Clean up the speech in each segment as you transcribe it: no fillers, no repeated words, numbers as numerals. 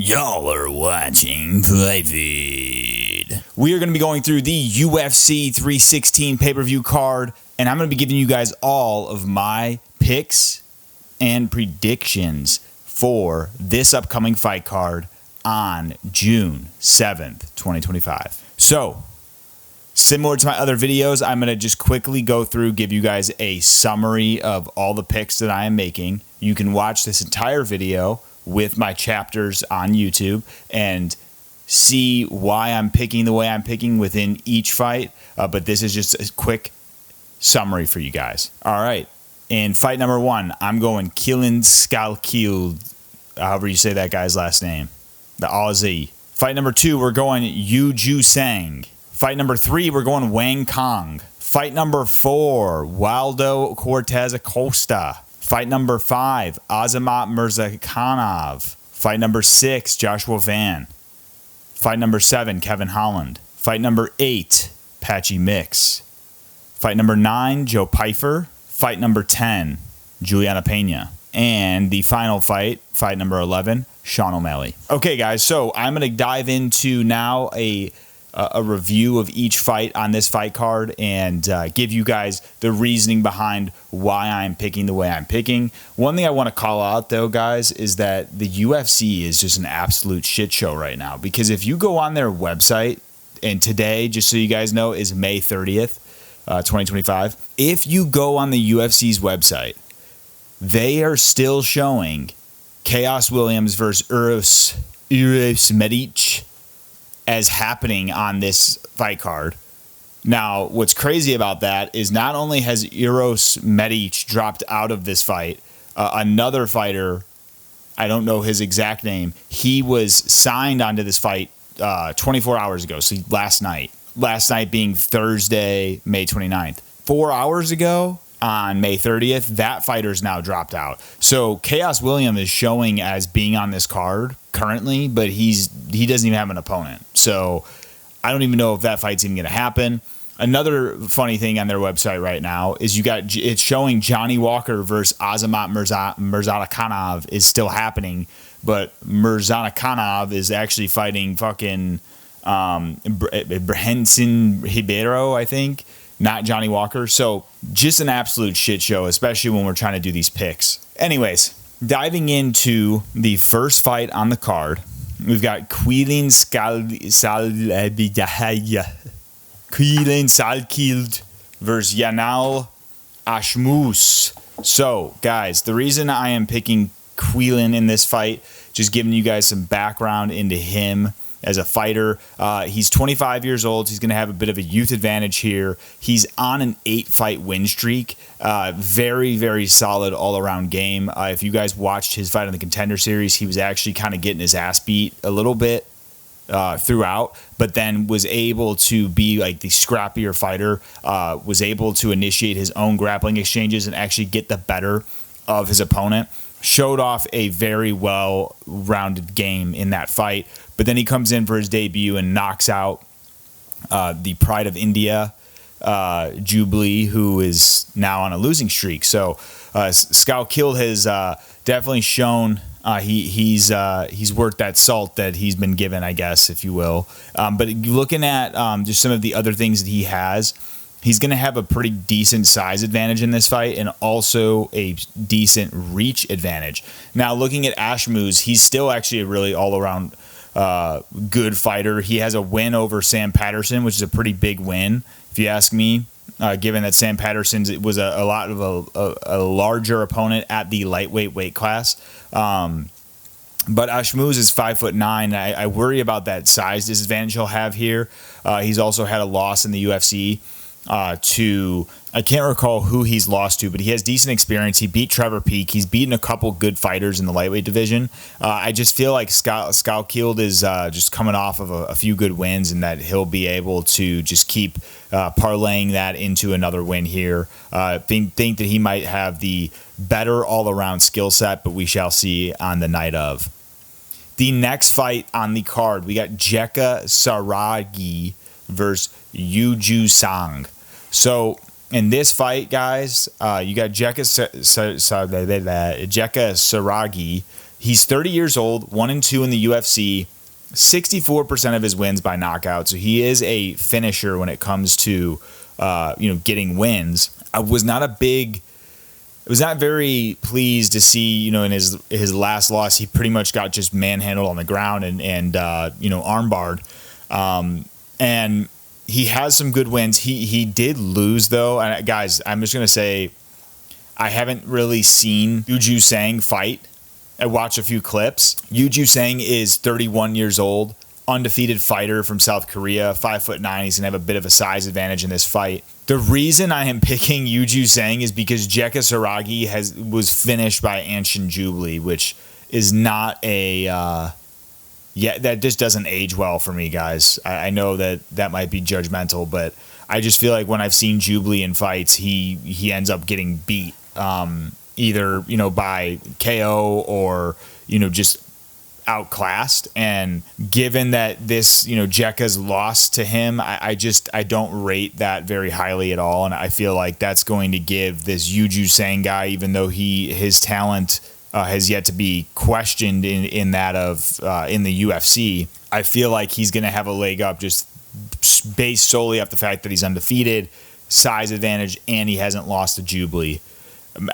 Y'all are watching Fight Feed. We are going to be going through the UFC 316 pay-per-view card, and I'm going to be giving you guys all of my picks and predictions for this upcoming fight card on June 7th, 2025. So, similar to my other videos, I'm going to just quickly go through, give you guys a summary of all the picks that I am making. You can watch this entire video with my chapters on YouTube and see why I'm picking the way I'm picking within each fight. But this is just a quick summary for you guys. All right. In fight number 1, I'm going Quillan Salkilld, however you say that guy's last name, the Aussie. Fight number 2, we're going Joo-sang. Fight number 3, we're going Wang Cong. Fight number 4, Waldo Cortes-Acosta. Fight number 5, Azamat Murzakanov. Fight number 6, Joshua Van. Fight number 7, Kevin Holland. Fight number 8, Patchy Mix. Fight number 9, Joe Pyfer. Fight number 10, Julianna Peña. And the final fight, fight number 11, Sean O'Malley. Okay, guys, so I'm going to dive into now a review of each fight on this fight card and give you guys the reasoning behind why I'm picking the way I'm picking. One thing I want to call out, though, guys, is that the UFC is just an absolute shit show right now. Because if you go on their website, and today, just so you guys know, is May 30th, 2025. If you go on the UFC's website, they are still showing Khaos Williams versus Uros Medic as happening on this fight card. Now, what's crazy about that is not only has Uros Medic dropped out of this fight, another fighter, I don't know his exact name, he was signed onto this fight 24 hours ago, so last night. Last night being Thursday, May 29th. 4 hours ago, on May 30th, that fighter's now dropped out. So Khaos Williams is showing as being on this card currently, but he doesn't even have an opponent. So I don't even know if that fight's even going to happen. Another funny thing on their website right now is it's showing Johnny Walker versus Azamat Murzakanov is still happening, but Murzakanov is actually fighting fucking Brendson Ribeiro, I think, not Johnny Walker. So just an absolute shit show, especially when we're trying to do these picks. Anyways, diving into the first fight on the card, we've got Quillan Salkilld versus Yanal Ashmouz. So, guys, the reason I am picking Quillan in this fight, just giving you guys some background into him as a fighter. He's 25 years old. He's going to have a bit of a youth advantage here. He's on an 8-fight win streak. Very, very solid all-around game. If you guys watched his fight in the Contender Series, he was actually kind of getting his ass beat a little bit throughout, but then was able to be like the scrappier fighter, was able to initiate his own grappling exchanges and actually get the better of his opponent. Showed off a very well-rounded game in that fight, but then he comes in for his debut and knocks out the Pride of India, Jubilee, who is now on a losing streak. So Salkilld has definitely shown he's worth that salt that he's been given, I guess, if you will. But looking at just some of the other things that he has, he's going to have a pretty decent size advantage in this fight and also a decent reach advantage. Now, looking at Ashmouz, he's still actually a really all-around good fighter. He has a win over Sam Patterson, which is a pretty big win, if you ask me, given that Sam Patterson was a lot of a larger opponent at the lightweight weight class. But Ashmouz is 5'9". I worry about that size disadvantage he'll have here. He's also had a loss in the UFC to, I can't recall who he's lost to, but he has decent experience. He beat Trevor Peek. He's beaten a couple good fighters in the lightweight division. I just feel like Salkilld is just coming off of a few good wins, and that he'll be able to just keep parlaying that into another win here. Think that he might have the better all-around skill set, but we shall see on the night of. The next fight on the card, we got Jeka Saragih versus Joo-sang. So in this fight, guys, you got Jeka Saragih He's 30 years old, 1-2 in the UFC, 64% of his wins by knockout. So he is a finisher when it comes to, getting wins. I was not very pleased to see, in his last loss, he pretty much got just manhandled on the ground and armbarred. And he has some good wins. He did lose though. And guys, I'm just going to say, I haven't really seen Joo-sang fight. I watched a few clips. Joo-sang is 31 years old, undefeated fighter from South Korea, 5'9". He's going to have a bit of a size advantage in this fight. The reason I am picking Joo-sang is because Jeka Saragih was finished by Anshin Jubilee, which is not that just doesn't age well for me, guys. I know that might be judgmental, but I just feel like when I've seen Jubilee in fights, he ends up getting beat. Either, by KO or, just outclassed. And given that this, Jeka's lost to him, I don't rate that very highly at all. And I feel like that's going to give this Joo-sang guy, even though his talent has yet to be questioned in the UFC, I feel like he's going to have a leg up just based solely off the fact that he's undefeated, size advantage, and he hasn't lost to Jubilee.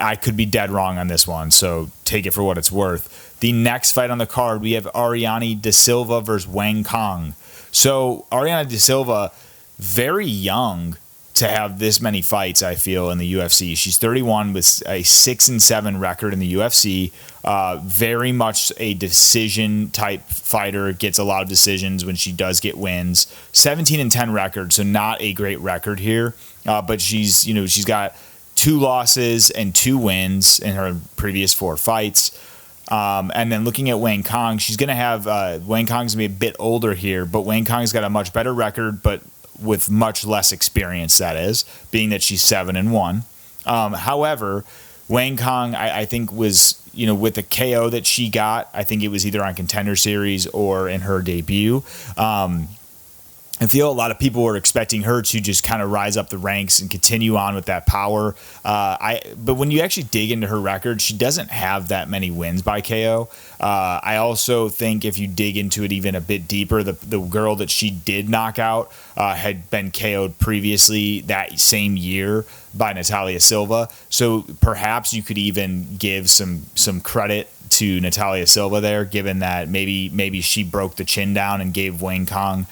I could be dead wrong on this one, so take it for what it's worth. The next fight on the card, we have Ariane de Silva versus Wang Cong. So Ariane de Silva, very young to have this many fights, I feel, in the UFC. She's 31 with a 6-7 record in the UFC. Very much a decision-type fighter, gets a lot of decisions when she does get wins. 17-10 record, so not a great record here. But she's got 2 losses and 2 wins in her previous 4 fights. And then looking at Wang Cong, she's going to have Wang Cong's going to be a bit older here, but Wang Cong's got a much better record, but with much less experience, that is, being that she's 7-1. However, Wang Cong, I think, was, with the KO that she got, I think it was either on Contender Series or in her debut. I feel a lot of people were expecting her to just kind of rise up the ranks and continue on with that power. But when you actually dig into her record, she doesn't have that many wins by KO. I also think if you dig into it even a bit deeper, the girl that she did knock out had been KO'd previously that same year by Natalia Silva. So perhaps you could even give some credit to Natalia Silva there, given that maybe she broke the chin down and gave Wang Cong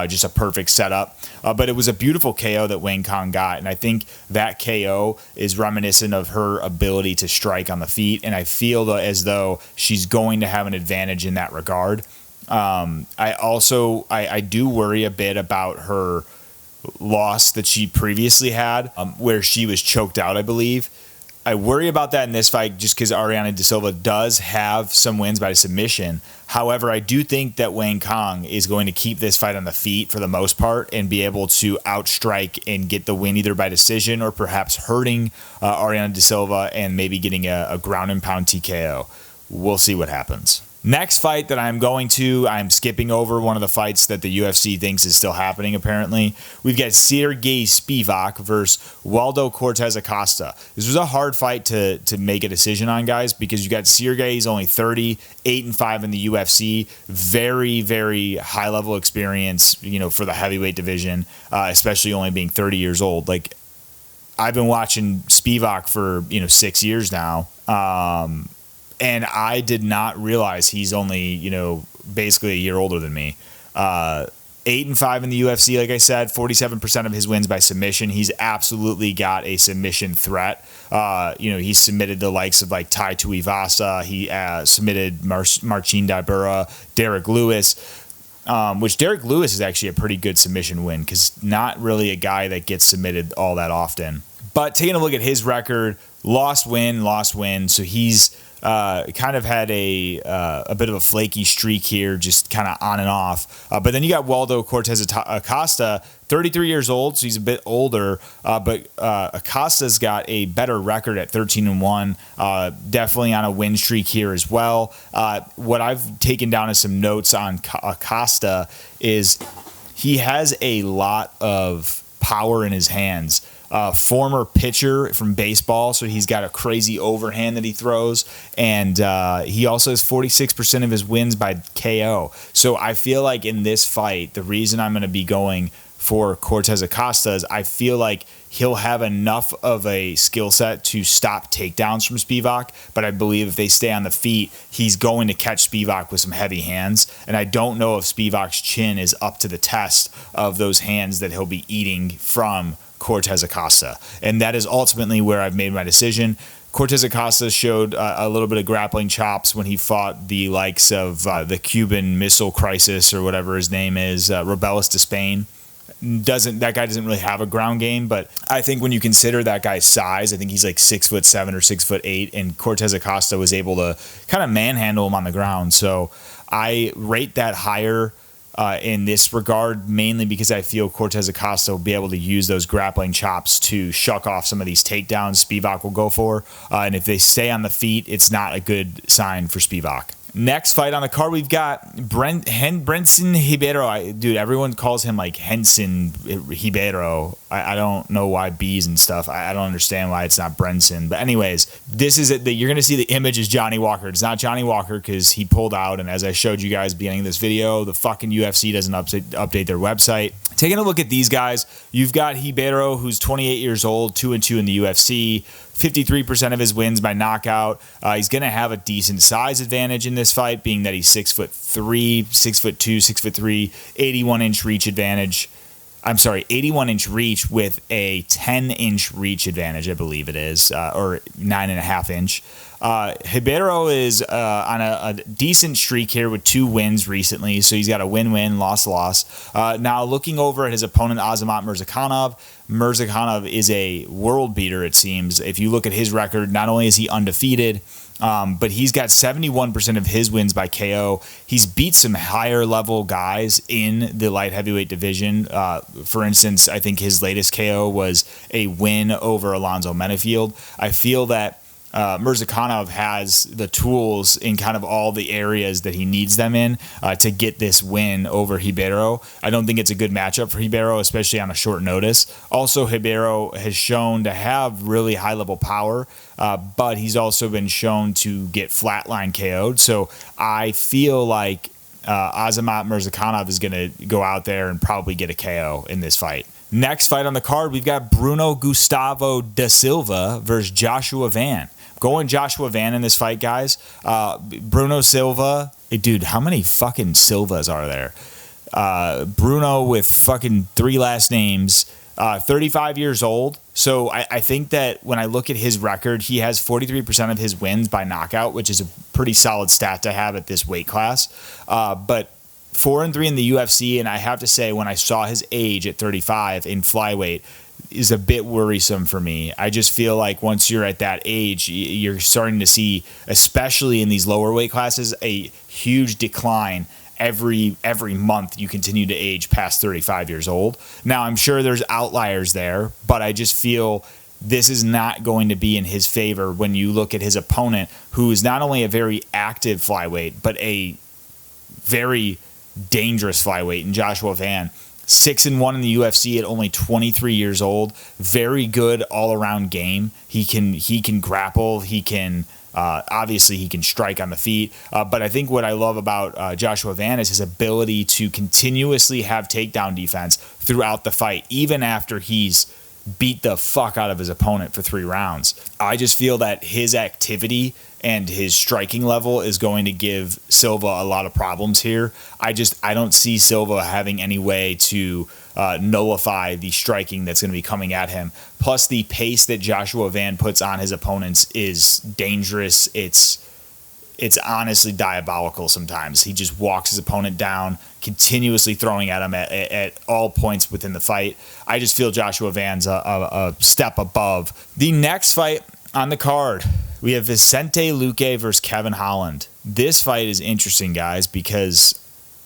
just a perfect setup. But it was a beautiful KO that Wang Cong got, and I think that KO is reminiscent of her ability to strike on the feet, and I feel as though she's going to have an advantage in that regard. I do worry a bit about her loss that she previously had, where she was choked out, I believe. I worry about that in this fight just because Ariane de Silva does have some wins by submission. However, I do think that Wang Cong is going to keep this fight on the feet for the most part and be able to outstrike and get the win either by decision or perhaps hurting Ariane de Silva and maybe getting a ground and pound TKO. We'll see what happens. Next fight that I'm skipping over one of the fights that the UFC thinks is still happening, apparently. We've got Serghei Spivac versus Waldo Cortes-Acosta. This was a hard fight to make a decision on, guys, because you got Serghei, he's only 30, 8-5 in the UFC. Very, very high-level experience, for the heavyweight division, especially only being 30 years old. Like, I've been watching Spivac for, 6 years now. And I did not realize he's only, basically a year older than me. 8-5 in the UFC, like I said, 47% of his wins by submission. He's absolutely got a submission threat. He submitted the likes of like Tai Tuivasa. He submitted Marcin Tybura, Derek Lewis, which Derek Lewis is actually a pretty good submission win because not really a guy that gets submitted all that often. But taking a look at his record, lost win. So he's kind of had a bit of a flaky streak here, just kind of on and off. But then you got Waldo Cortes-Acosta, 33 years old, so he's a bit older. But Acosta's got a better record at 13-1, definitely on a win streak here as well. What I've taken down as some notes on Acosta is he has a lot of power in his hands. former pitcher from baseball, so he's got a crazy overhand that he throws, and he also has 46% of his wins by KO. So I feel like in this fight, the reason I'm going to be going for Cortes-Acosta is I feel like he'll have enough of a skill set to stop takedowns from Spivac, but I believe if they stay on the feet, he's going to catch Spivac with some heavy hands, and I don't know if Spivac's chin is up to the test of those hands that he'll be eating from Cortes-Acosta, and that is ultimately where I've made my decision. Cortes-Acosta showed a little bit of grappling chops when he fought the likes of the Cuban Missile Crisis or whatever his name is, Rebellis de Spain. That guy doesn't really have a ground game, but I think when you consider that guy's size, I think he's like 6'7" or 6'8", and Cortes-Acosta was able to kind of manhandle him on the ground. So I rate that higher in this regard, mainly because I feel Cortes-Acosta will be able to use those grappling chops to shuck off some of these takedowns Spivac will go for. And if they stay on the feet, it's not a good sign for Spivac. Next fight on the card, we've got Brendson Ribeiro. Dude, everyone calls him like Henson Ribeiro. I don't know why B's and stuff. I don't understand why it's not Brendson. But anyways, this is it. You're going to see the image is Johnny Walker. It's not Johnny Walker because he pulled out. And as I showed you guys at the beginning of this video, the fucking UFC doesn't update their website. Taking a look at these guys, you've got Ribeiro, who's 28 years old, 2-2 in the UFC. 53% of his wins by knockout. He's going to have a decent size advantage in this fight, being that he's 6'3", 6'2", 6'3", 81-inch reach advantage. I'm sorry, 81-inch reach with a 10-inch reach advantage, I believe it is, or 9.5-inch. Ribeiro is on a decent streak here with 2 wins recently, so he's got a win-win, loss-loss. Now, looking over at his opponent, Azamat Murzakanov is a world beater, it seems. If you look at his record, not only is he undefeated, but he's got 71% of his wins by KO. He's beat some higher level guys in the light heavyweight division. For instance, I think his latest KO was a win over Alonzo Menefield. I feel that Murzakanov has the tools in kind of all the areas that he needs them in to get this win over Ribeiro. I don't think it's a good matchup for Ribeiro, especially on a short notice. Also, Ribeiro has shown to have really high-level power, but he's also been shown to get flatline KO'd. So I feel like Azamat Murzakanov is going to go out there and probably get a KO in this fight. Next fight on the card, we've got Bruno Gustavo da Silva versus Joshua Van. Going Joshua Van in this fight, guys. Bruno Silva. Hey, dude, how many fucking Silvas are there? Bruno with fucking 3 last names. 35 years old. So I think that when I look at his record, he has 43% of his wins by knockout, which is a pretty solid stat to have at this weight class. But 4-3 in the UFC, and I have to say, when I saw his age at 35 in flyweight, is a bit worrisome for me. I just feel like once you're at that age, you're starting to see, especially in these lower weight classes, a huge decline every month you continue to age past 35 years old. Now, I'm sure there's outliers there, but I just feel this is not going to be in his favor when you look at his opponent, who is not only a very active flyweight, but a very dangerous flyweight in Joshua Van. 6-1 in the UFC at only 23 years old. Very good all-around game. He can grapple. He can obviously he can strike on the feet. But I think what I love about Joshua Van is his ability to continuously have takedown defense throughout the fight, even after he's beat the fuck out of his opponent for 3 rounds. I just feel that his activity and his striking level is going to give Silva a lot of problems here. I don't see Silva having any way to nullify the striking that's going to be coming at him. Plus, the pace that Joshua Van puts on his opponents is dangerous. It's honestly diabolical sometimes. He just walks his opponent down, continuously throwing at him at all points within the fight. I just feel Joshua Van's a step above. The next fight on the card, we have Vicente Luque versus Kevin Holland. This fight is interesting, guys, because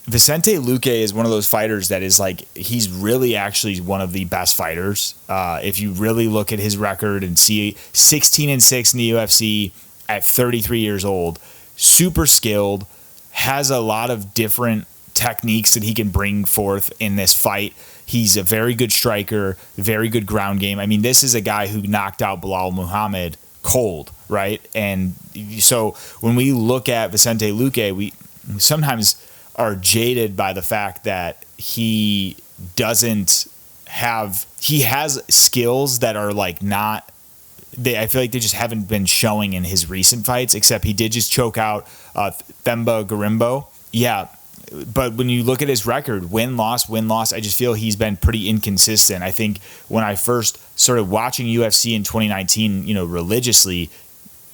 Vicente Luque is one of those fighters that is like, he's really actually one of the best fighters. If you really look at his record and see 16-6 in the UFC at 33 years old, super skilled, has a lot of different techniques that he can bring forth in this fight. He's a very good striker, very good ground game. I mean, this is a guy who knocked out Belal Muhammad cold, right? And so when we look at Vicente Luque, we sometimes are jaded by the fact that he has skills that are like not, I feel like they just haven't been showing in his recent fights, except he did just choke out Themba Garimbo. Yeah, but when you look at his record, win-loss, I just feel he's been pretty inconsistent. I think when I first started watching UFC in 2019, religiously,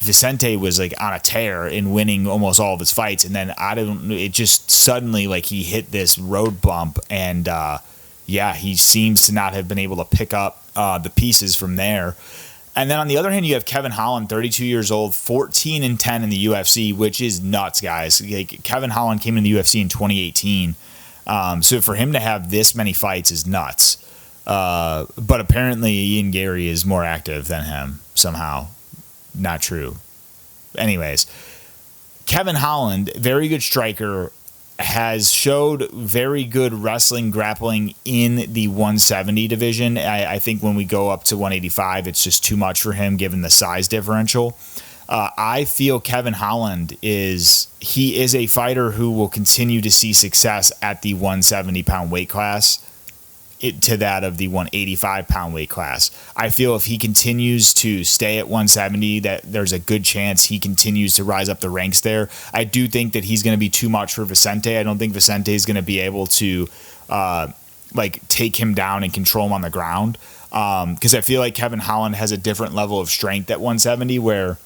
Vicente was like on a tear in winning almost all of his fights. And then it just suddenly like he hit this road bump and he seems to not have been able to pick up the pieces from there. And then on the other hand, you have Kevin Holland, 32 years old, 14-10 in the UFC, which is nuts, guys. Like, Kevin Holland came into the UFC in 2018. So for him to have this many fights is nuts. But apparently Ian Gary is more active than him somehow. Not true. Anyways, Kevin Holland, very good striker, has showed very good wrestling, grappling in the 170 division. I think when we go up to 185, it's just too much for him given the size differential. I feel Kevin Holland is a fighter who will continue to see success at the 170-pound weight class to that of the 185-pound weight class. I feel if he continues to stay at 170, that there's a good chance he continues to rise up the ranks there. I do think that he's going to be too much for Vicente. I don't think Vicente is going to be able to take him down and control him on the ground, because I feel like Kevin Holland has a different level of strength at 170, where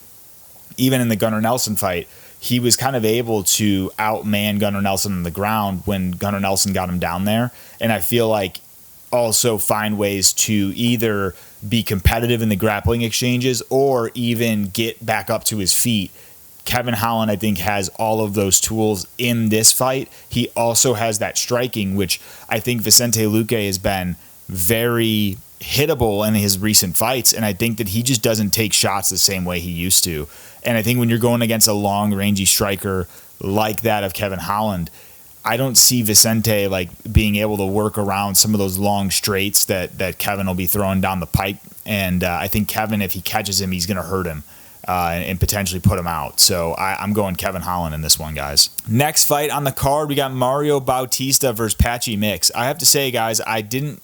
even in the Gunnar Nelson fight, he was kind of able to outman Gunnar Nelson on the ground when Gunnar Nelson got him down there. And I feel like also find ways to either be competitive in the grappling exchanges or even get back up to his feet. Kevin Holland, I think, has all of those tools in this fight. He also has that striking, which I think Vicente Luque has been very hittable in his recent fights, and I think that he just doesn't take shots the same way he used to. And I think when you're going against a long, rangy striker like that of Kevin Holland, I don't see Vicente being able to work around some of those long straights that Kevin will be throwing down the pipe. And I think Kevin, if he catches him, he's going to hurt him and potentially put him out. So I'm going Kevin Holland in this one, guys. Next fight on the card, we got Mario Bautista versus Patchy Mix. I have to say, guys, I didn't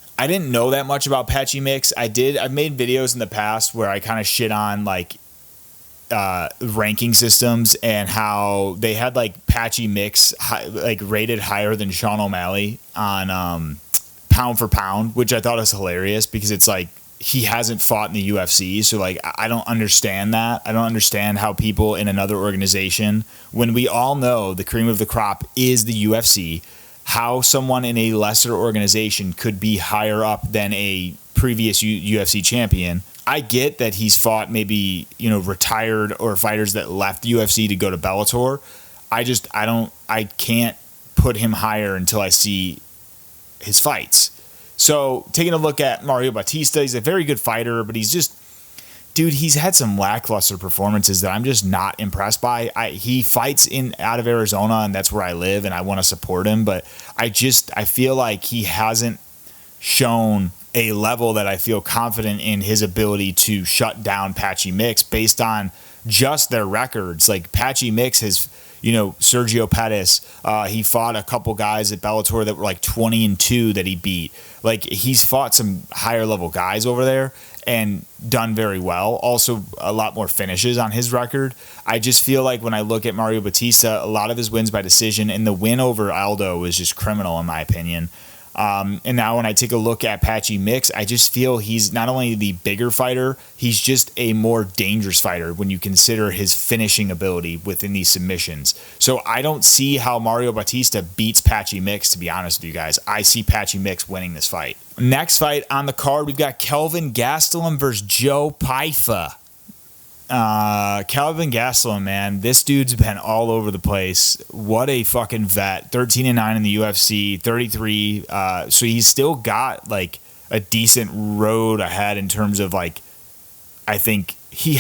know that much about Patchy Mix. I've made videos in the past where I kind of shit on ranking systems and how they had Patchy Mix rated higher than Sean O'Malley on pound for pound, which I thought was hilarious because it's he hasn't fought in the UFC. So I don't understand that. I don't understand how people in another organization, when we all know the cream of the crop is the UFC, how someone in a lesser organization could be higher up than a previous UFC champion. I get that he's fought maybe, retired or fighters that left the UFC to go to Bellator. I can't put him higher until I see his fights. So taking a look at Mario Bautista, he's a very good fighter, but he's had some lackluster performances that I'm just not impressed by. He fights out of Arizona, and that's where I live, and I want to support him, but I feel like he hasn't shown a level that I feel confident in his ability to shut down Patchy Mix based on just their records. Patchy Mix has, Sergio Pettis, he fought a couple guys at Bellator that were 20-2 that he beat. He's fought some higher level guys over there and done very well. Also a lot more finishes on his record. I just feel like when I look at Mario Bautista, a lot of his wins by decision, and the win over Aldo was just criminal in my opinion. And now when I take a look at Patchy Mix, I just feel he's not only the bigger fighter, he's just a more dangerous fighter when you consider his finishing ability within these submissions. So I don't see how Mario Bautista beats Patchy Mix, to be honest with you guys. I see Patchy Mix winning this fight. Next fight on the card, we've got Kelvin Gastelum versus Joe Pyfer. Kelvin Gastelum, man, this dude's been all over the place. What a fucking vet. 13-9 in the UFC, 33. So he's still got a decent road ahead in terms of I think he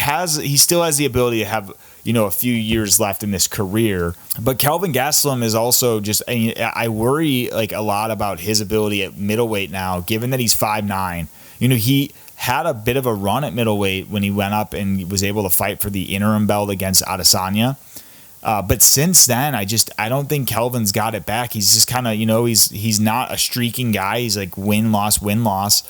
still has the ability to have, a few years left in this career. But Kelvin Gastelum is also just, I worry like a lot about his ability at middleweight now, given that he's 5'9". He had a bit of a run at middleweight when he went up and was able to fight for the interim belt against Adesanya. But since then, I don't think Kelvin's got it back. He's just kind of, he's not a streaking guy. He's like win-loss, win-loss.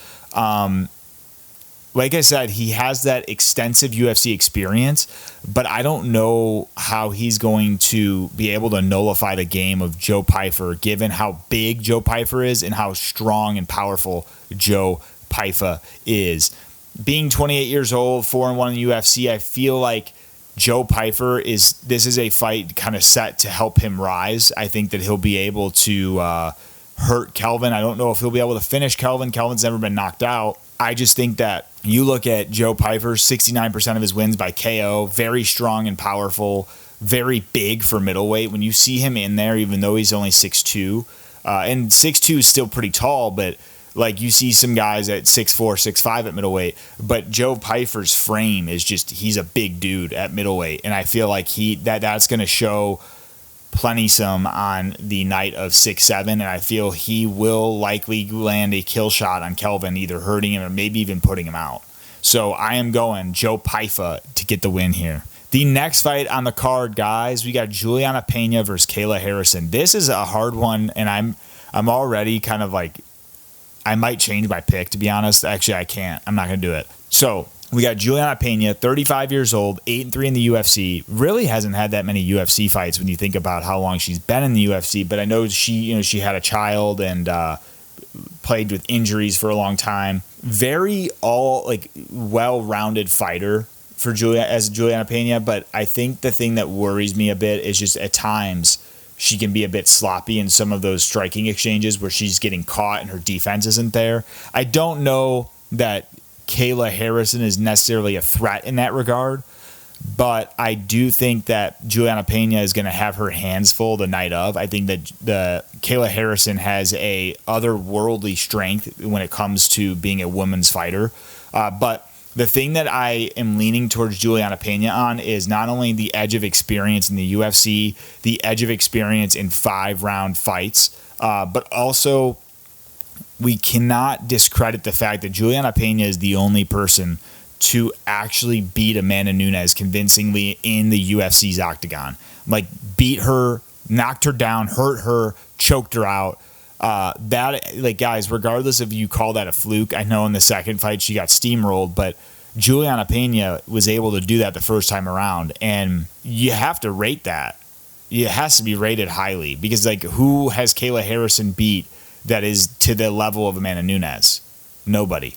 Like I said, he has that extensive UFC experience, but I don't know how he's going to be able to nullify the game of Joe Pyfer, given how big Joe Pyfer is and how strong and powerful Joe Pyfer is. Being 28 years old, 4-1 in the UFC, I feel like Joe Pyfer this is a fight kind of set to help him rise. I think that he'll be able to hurt Kelvin. I don't know if he'll be able to finish Kelvin. Kelvin's never been knocked out. I just think that you look at Joe Pyfer, 69% of his wins by KO, very strong and powerful, very big for middleweight. When you see him in there, even though he's only 6'2", and 6'2" is still pretty tall, but like you see some guys at 6'4", 6'5" at middleweight, but Joe Pyfer's frame is he's a big dude at middleweight, and I feel like that's going to show plenty some on the night of 6-7, and I feel he will likely land a kill shot on Kelvin, either hurting him or maybe even putting him out. So I am going Joe Pyfer to get the win here. The next fight on the card, guys, we got Julianna Peña versus Kayla Harrison. This is a hard one, and I'm already kind of like, I might change my pick, to be honest. Actually, I can't. I'm not going to do it. So we got Julianna Peña, 35 years old, 8-3 in the UFC. Really hasn't had that many UFC fights when you think about how long she's been in the UFC. But I know she had a child and played with injuries for a long time. Very well-rounded fighter for Julianna Peña. But I think the thing that worries me a bit is just at times she can be a bit sloppy in some of those striking exchanges where she's getting caught and her defense isn't there. I don't know that Kayla Harrison is necessarily a threat in that regard, but I do think that Julianna Peña is going to have her hands full the night of. I think that the Kayla Harrison has a otherworldly strength when it comes to being a women's fighter. But the thing that I am leaning towards Julianna Peña on is not only the edge of experience in the UFC, the edge of experience in 5-round fights, but also we cannot discredit the fact that Julianna Peña is the only person to actually beat Amanda Nunes convincingly in the UFC's octagon. Like, beat her, knocked her down, hurt her, choked her out. Guys, regardless if you call that a fluke, I know in the second fight she got steamrolled, but Julianna Peña was able to do that the first time around, and you have to rate that. It has to be rated highly, because who has Kayla Harrison beat that is to the level of Amanda Nunes? Nobody.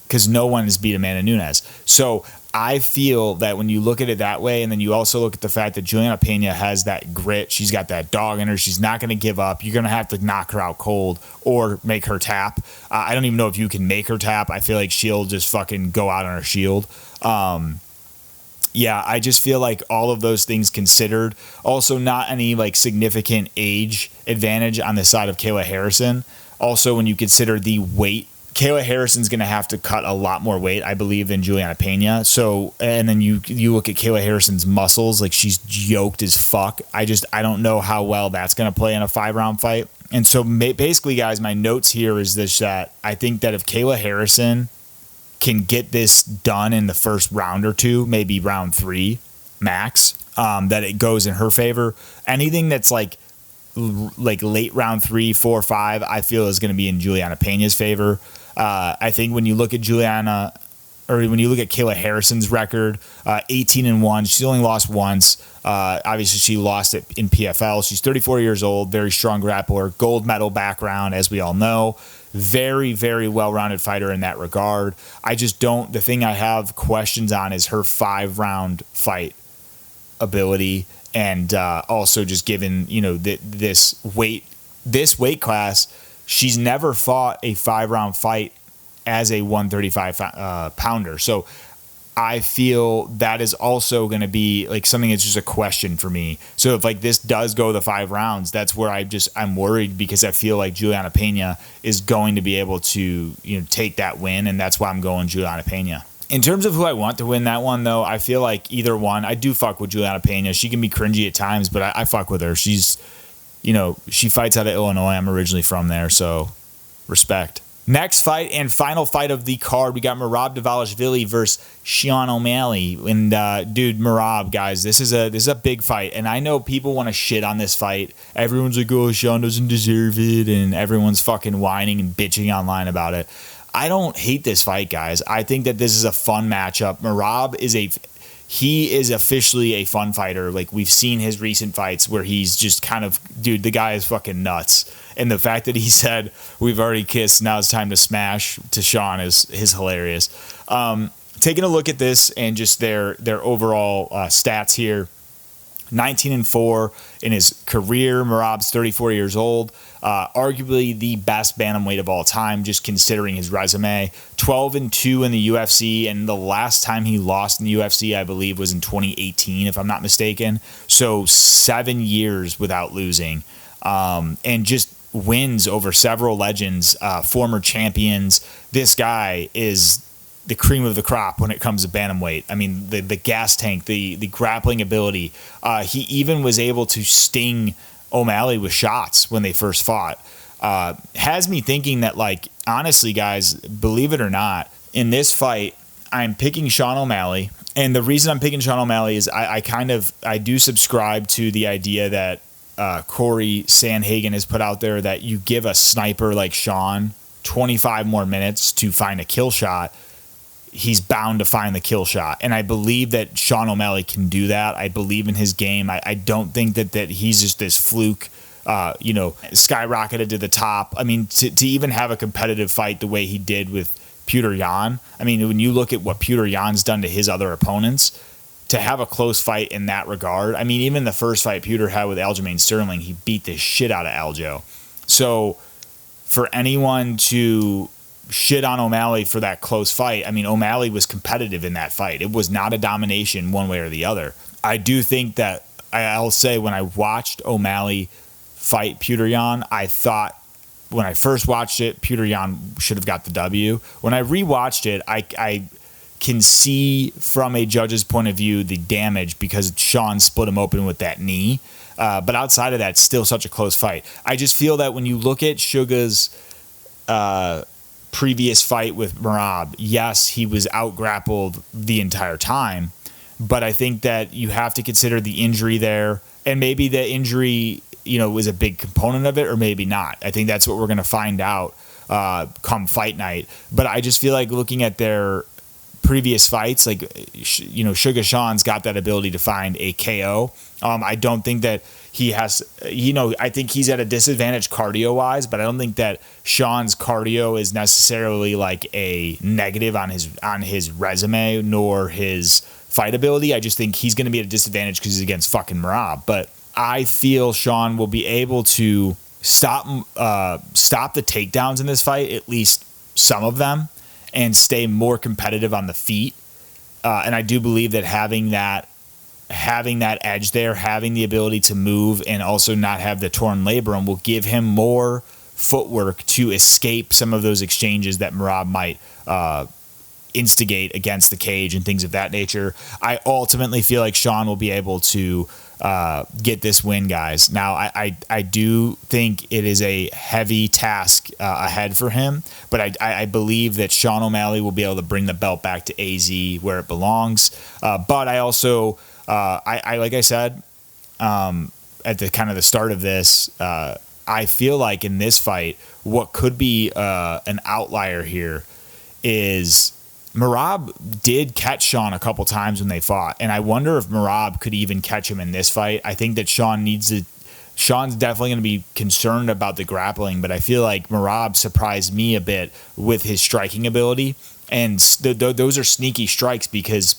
Because no one has beat Amanda Nunes. So I feel that when you look at it that way, and then you also look at the fact that Julianna Peña has that grit, she's got that dog in her, she's not going to give up, you're going to have to knock her out cold or make her tap. I don't even know if you can make her tap. I feel like she'll just fucking go out on her shield. Yeah, I just feel like all of those things considered, also not any significant age advantage on the side of Kayla Harrison. Also, when you consider the weight, Kayla Harrison's going to have to cut a lot more weight, I believe, than Julianna Peña. So, and then you look at Kayla Harrison's muscles, she's yoked as fuck. I don't know how well that's going to play in a 5-round fight. And so basically, guys, my notes here is this, that I think that if Kayla Harrison can get this done in the first round or two, maybe round 3 max, that it goes in her favor. Anything that's like late round 3, 4, 5, I feel is going to be in Julianna Peña's favor. I think when you look at Kayla Harrison's record, 18-1, she's only lost once. Obviously, she lost it in PFL. She's 34 years old, very strong grappler, gold medal background, as we all know. Very, very well-rounded fighter in that regard. The thing I have questions on is her 5-round fight ability, and also just given, this weight class, she's never fought a 5-round fight as a 135 pounder. So I feel that is also going to be something that's just a question for me. So if this does go the 5 rounds, that's where I'm worried, because I feel like Julianna Peña is going to be able to take that win, and that's why I'm going Julianna Peña. In terms of who I want to win that one, though, I feel like either one. I do fuck with Julianna Peña. She can be cringy at times, but I fuck with her. She's, she fights out of Illinois. I'm originally from there, so respect. Next fight and final fight of the card, we got Merab Dvalishvili versus Sean O'Malley. And dude, Merab, guys, this is a big fight, and I know people want to shit on this fight. Everyone's like, "Oh, Sean doesn't deserve it," and everyone's fucking whining and bitching online about it. I don't hate this fight, guys. I think that this is a fun matchup. Merab is officially a fun fighter. Like, we've seen his recent fights where he's just kind of, dude, the guy is fucking nuts. And the fact that he said, "We've already kissed, now it's time to smash," to Sean is hilarious. Taking a look at this and just their overall stats here. 19-4 in his career. Merab's 34 years old. Arguably the best bantamweight of all time, just considering his resume. 12-2 in the UFC, and the last time he lost in the UFC, I believe, was in 2018, if I'm not mistaken. So 7 years without losing. And just wins over several legends, former champions. This guy is the cream of the crop when it comes to bantamweight. I mean, the gas tank, the grappling ability. He even was able to sting O'Malley with shots when they first fought. Has me thinking that, like, honestly, guys, believe it or not, in this fight, I'm picking Sean O'Malley. And the reason I'm picking Sean O'Malley is I do subscribe to the idea that Corey Sandhagen has put out there, that you give a sniper like Sean 25 more minutes to find a kill shot, he's bound to find the kill shot. And I believe that Sean O'Malley can do that. I believe in his game. I don't think that he's just this fluke, skyrocketed to the top. I mean, to even have a competitive fight the way he did with Petr Yan. I mean, when you look at what Petr Yan's done to his other opponents, to have a close fight in that regard. I mean, even the first fight Petr had with Aljamain Sterling, he beat the shit out of Aljo. So for anyone to shit on O'Malley for that close fight, I mean, O'Malley was competitive in that fight. It was not a domination one way or the other. I do think that, I'll say, when I watched O'Malley fight Petr Yan, I thought when I first watched it, Petr Yan should have got the W. When I rewatched it, I can see from a judge's point of view the damage because Sean split him open with that knee. But outside of that, it's still such a close fight. I just feel that when you look at Suga's previous fight with Merab, yes, he was out-grappled the entire time, but I think that you have to consider the injury there, and maybe the injury, was a big component of it, or maybe not. I think that's what we're going to find out come fight night. But I just feel like looking at their previous fights, like, Sugar Sean's got that ability to find a KO. I don't think that he has, I think he's at a disadvantage cardio-wise, but I don't think that Sean's cardio is necessarily like a negative on his resume nor his fight ability. I just think he's going to be at a disadvantage because he's against fucking Merab. But I feel Sean will be able to stop the takedowns in this fight, at least some of them, and stay more competitive on the feet. And I do believe that having that edge there, having the ability to move and also not have the torn labrum, will give him more footwork to escape some of those exchanges that Merab might instigate against the cage and things of that nature. I ultimately feel like Sean will be able to get this win, guys. Now, I do think it is a heavy task ahead for him, but I believe that Sean O'Malley will be able to bring the belt back to AZ where it belongs. But I also, like I said, at the kind of the start of this, I feel like in this fight, what could be an outlier here is Merab did catch Sean a couple times when they fought, and I wonder if Merab could even catch him in this fight. I think that Sean's definitely going to be concerned about the grappling, but I feel like Merab surprised me a bit with his striking ability, and those are sneaky strikes because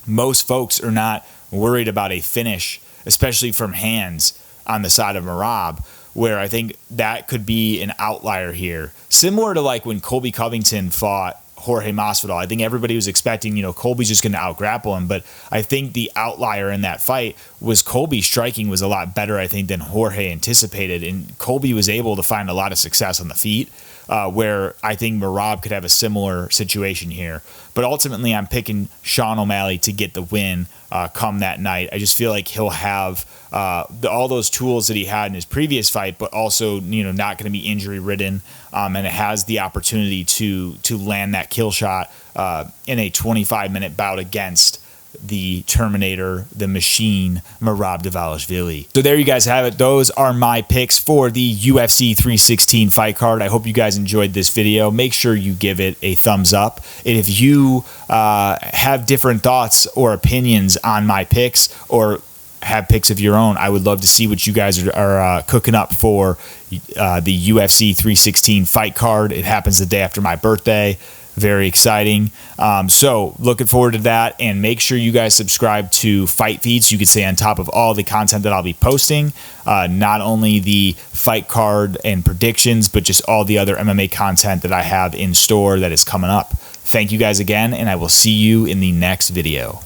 most folks are not worried about a finish, especially from hands on the side of Merab, where I think that could be an outlier here. Similar to like when Colby Covington fought Jorge Masvidal. I think everybody was expecting, Colby's just going to out-grapple him, but I think the outlier in that fight was Colby's striking was a lot better, I think, than Jorge anticipated, and Colby was able to find a lot of success on the feet, where I think Merab could have a similar situation here. But ultimately, I'm picking Sean O'Malley to get the win come that night. I just feel like he'll have all those tools that he had in his previous fight, but also not going to be injury ridden, and it has the opportunity to land that kill shot in a 25-minute bout against the Terminator, the Machine, Merab Dvalishvili. So there you guys have it. Those are my picks for the UFC 316 fight card. I hope you guys enjoyed this video. Make sure you give it a thumbs up. And if you have different thoughts or opinions on my picks, or have picks of your own, I would love to see what you guys are cooking up for the UFC 316 fight card. It happens the day after my birthday. Very exciting. So looking forward to that, and make sure you guys subscribe to Fight Feed so you can stay on top of all the content that I'll be posting. Not only the fight card and predictions, but just all the other MMA content that I have in store that is coming up. Thank you guys again, and I will see you in the next video.